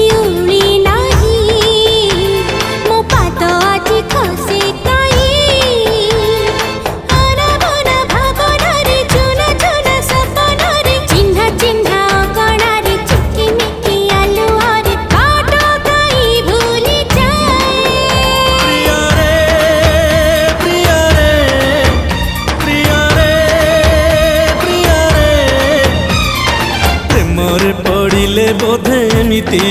ଶିଉଳି ନାହିଁ ମୋ ପାଦ ଆଜି ଖସେ କାହିଁ ଆରାମନା ଭାବନାରେ ଚୁନା ଚୁନା ସପନରେ ଚିହ୍ନା ଚିହ୍ନା ଅଗଣାରେ ଚିକିମିକି ଆଲୁଅରେ ବାଟ କାହିଁ ଭୁଲି ଯାଏ। ପ୍ରେମରେ ପଡ଼ିଲେ ବୋଧେ ଏମିତି